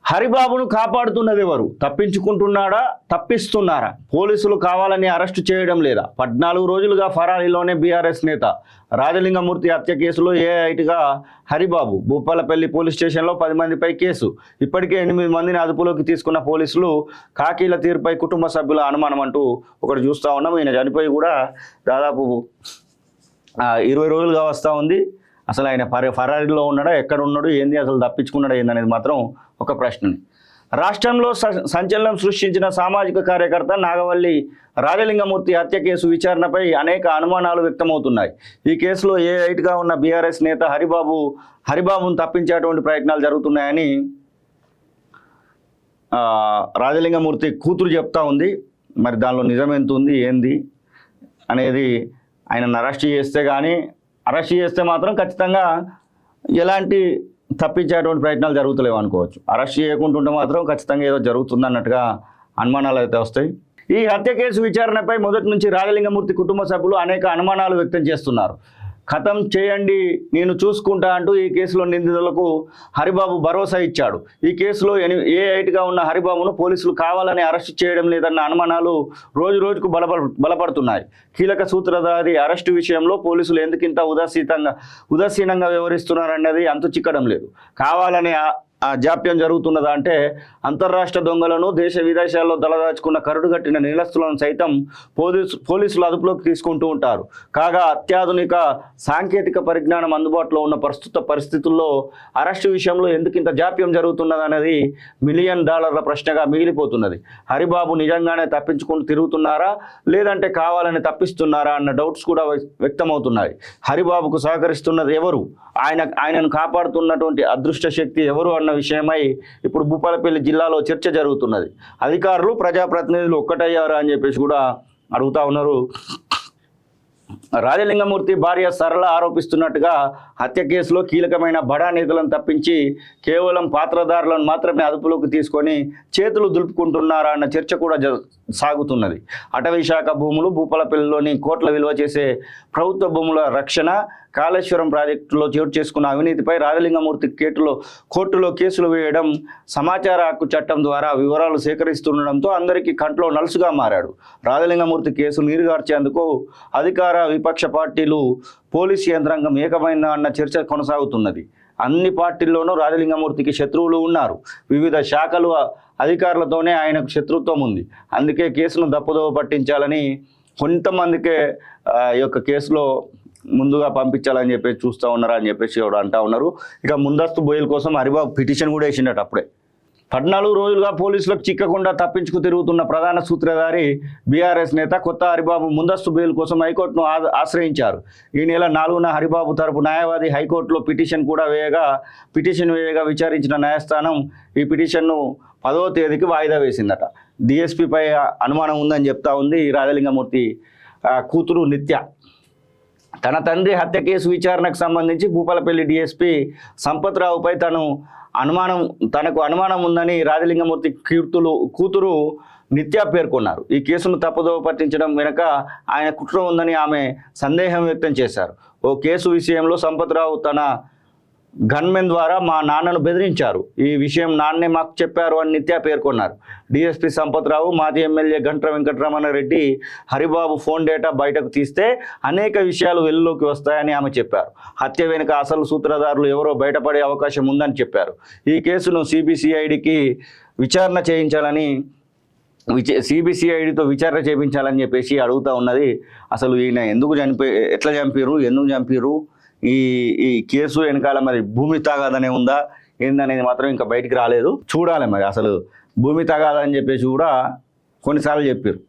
హరిబాబును కాపాడుతున్నది ఎవరు? తప్పించుకుంటున్నాడా, తప్పిస్తున్నారా? పోలీసులు కావాలని అరెస్టు చేయడం లేదా? 14 రోజులుగా ఫరారీలోనే బీఆర్ఎస్ నేత రాజలింగమూర్తి హత్య కేసులో ఏఐటిగా హరిబాబు. భూపాలపల్లి పోలీస్ స్టేషన్లో 10 మందిపై కేసు. ఇప్పటికే 8 మందిని అదుపులోకి తీసుకున్న పోలీసులు కాకీల తీరుపై కుటుంబ సభ్యుల అనుమానం అంటూ ఒకటి చూస్తూ ఉన్నాం. ఈయన చనిపోయి కూడా దాదాపు 20 రోజులుగా వస్తూ ఉంది. అసలు ఆయన ఫరారీలో ఉన్నాడా, ఎక్కడ ఉన్నాడు, ఏంది, అసలు తప్పించుకున్నాడా ఏందనేది మాత్రం ఒక ప్రశ్నని. రాష్ట్రంలో సంచలనం సృష్టించిన సామాజిక కార్యకర్త నాగవల్లి రాజలింగమూర్తి హత్య కేసు విచారణపై అనేక అనుమానాలు వ్యక్తమవుతున్నాయి. ఈ కేసులో ఏఐటిగా ఉన్న బీఆర్ఎస్ నేత హరిబాబును తప్పించేటువంటి ప్రయత్నాలు జరుగుతున్నాయని రాజలింగమూర్తి కూతురు చెప్తా ఉంది. మరి దానిలో నిజం ఎంత ఉంది, ఏంది అనేది ఆయనను అరెస్ట్ చేస్తే మాత్రం ఖచ్చితంగా ఎలాంటి తప్పించేటువంటి ప్రయత్నాలు జరుగుతలేవు అనుకోవచ్చు. అరెస్ట్ చేయకుంటుంటే మాత్రం ఖచ్చితంగా ఏదో జరుగుతుంది అన్నట్టుగా అనుమానాలు అయితే వస్తాయి. ఈ హత్య కేసు విచారణపై మొదటి నుంచి రాజలింగమూర్తి కుటుంబ సభ్యులు అనేక అనుమానాలు వ్యక్తం చేస్తున్నారు. ఖతం చేయండి, నేను చూసుకుంటా అంటూ ఈ కేసులో నిందితులకు హరిబాబు భరోసా ఇచ్చాడు. ఈ కేసులో ఏఐటిగా ఉన్న హరిబాబును పోలీసులు కావాలని అరెస్టు చేయడం లేదన్న అనుమానాలు రోజుకు బలపడుతున్నాయి. కీలక సూత్రధారి అరెస్టు విషయంలో పోలీసులు ఎందుకింత ఉదాసీనంగా వ్యవహరిస్తున్నారన్నది అంతు చిక్కడం లేదు. కావాలని జాప్యం జరుగుతున్నదా అంటే అంతర్రాష్ట్ర దొంగలను దేశ విదేశాల్లో దళదాచుకున్న కరుడుగట్టిన నిలస్తులను సైతం పోలీసులు అదుపులోకి తీసుకుంటూ ఉంటారు. కాగా అత్యాధునిక సాంకేతిక పరిజ్ఞానం అందుబాటులో ఉన్న ప్రస్తుత పరిస్థితుల్లో అరెస్టు విషయంలో ఎందుకింత జాప్యం జరుగుతున్నదనేది $1 మిలియన్ ప్రశ్నగా మిగిలిపోతున్నది. హరిబాబు నిజంగానే తప్పించుకుంటూ తిరుగుతున్నారా, లేదంటే కావాలని తప్పిస్తున్నారా అన్న డౌట్స్ కూడా వ్యక్తమవుతున్నాయి. హరిబాబుకు సహకరిస్తున్నది ఎవరు, ఆయనను కాపాడుతున్నటువంటి అదృష్ట శక్తి ఎవరు అన్న విషయమై ఇప్పుడు భూపాలపల్లి జిల్లాలో చర్చ జరుగుతున్నది. అధికారులు, ప్రజాప్రతినిధులు ఒక్కటయ్యారా అని చెప్పేసి కూడా అడుగుతా ఉన్నారు. రాజలింగమూర్తి భార్య సరళ ఆరోపిస్తున్నట్టుగా హత్య కేసులో కీలకమైన బడా నేతలను తప్పించి కేవలం పాత్రధారులను మాత్రమే అదుపులోకి తీసుకొని చేతులు దులుపుకుంటున్నారా అన్న చర్చ కూడా సాగుతున్నది. అటవీ శాఖ భూములు, భూపాలపల్లిలోని కోట్ల విలువ చేసే ప్రభుత్వ భూముల రక్షణ, కాళేశ్వరం ప్రాజెక్టులో చోటు చేసుకున్న అవినీతిపై రాజలింగమూర్తి కోర్టులో కేసులు వేయడం, సమాచార హక్కు చట్టం ద్వారా వివరాలు సేకరిస్తుండడంతో అందరికీ కంట్లో నలుసుగా మారాడు. రాజలింగమూర్తి కేసు నీరుగార్చేందుకు అధికార విపక్ష పార్టీలు, పోలీసు యంత్రాంగం ఏకమైన అన్న చర్చ కొనసాగుతున్నది. అన్ని పార్టీల్లోనూ రాజలింగమూర్తికి శత్రువులు ఉన్నారు. వివిధ శాఖలు అధికారులతోనే ఆయనకు శత్రుత్వం ఉంది. అందుకే కేసును దప్పుదోవ పట్టించాలని కొంతమందికే ఈ యొక్క కేసులో ముందుగా పంపించాలని చెప్పేసి చూస్తూ ఉన్నారా అని చెప్పేసి అంటా ఉన్నారు. ఇక ముందస్తు బెయిల్ కోసం హరిబాబు పిటిషన్ కూడా వేసిండట. అప్పుడే 14 రోజులుగా పోలీసులకు చిక్కకుండా తప్పించుకు తిరుగుతున్న ప్రధాన సూత్రధారి బీఆర్ఎస్ నేత కొత్త హరిబాబు ముందస్తు బెయిల్ కోసం హైకోర్టును ఆశ్రయించారు. ఈ నెల 4న హరిబాబు తరపు న్యాయవాది హైకోర్టులో పిటిషన్ వేయగా విచారించిన న్యాయస్థానం ఈ పిటిషన్ను 10వ తేదీకి వాయిదా వేసిందట. డిఎస్పీపై అనుమానం ఉందని చెప్తా ఉంది రాజలింగమూర్తి కూతురు నిత్య. తన తండ్రి హత్య కేసు విచారణకు సంబంధించి భూపాలపల్లి డిఎస్పీ సంపత్రావుపై తనకు అనుమానం ఉందని రాజలింగమూర్తి కూతురు నిత్య పేర్కొన్నారు. ఈ కేసును తప్పుదోవ పట్టించడం వెనుక ఆయన కుట్ర ఉందని ఆమె సందేహం వ్యక్తం చేశారు. ఓ కేసు విషయంలో సంపత్రావు తన గన్మెన్ ద్వారా మా నాన్నను బెదిరించారు, ఈ విషయం నాన్నే మాకు చెప్పారు అని నిత్య పేర్కొన్నారు. డిఎస్పీ సంపత్రావు, మాజీ MLA Gantra Venkataramana Reddy Haribabu phone data బయటకు తీస్తే అనేక విషయాలు వెలుగులోకి వస్తాయని ఆమె చెప్పారు. హత్య వెనుక అసలు సూత్రధారులు ఎవరో బయటపడే అవకాశం ఉందని చెప్పారు. ఈ కేసును సిబిసిఐడితో విచారణ చేయించాలని చెప్పేసి అడుగుతూ ఉన్నది. అసలు ఈయన ఎట్లా చంపారు, ఎందుకు చంపారు, ఈ కేసు వెనకాల మరి భూమి తగాదనే ఉందా ఏందనేది మాత్రం ఇంకా బయటికి రాలేదు. చూడాలి మరి. అసలు భూమి తగాదని చెప్పేసి కూడా కొన్నిసార్లు చెప్పారు.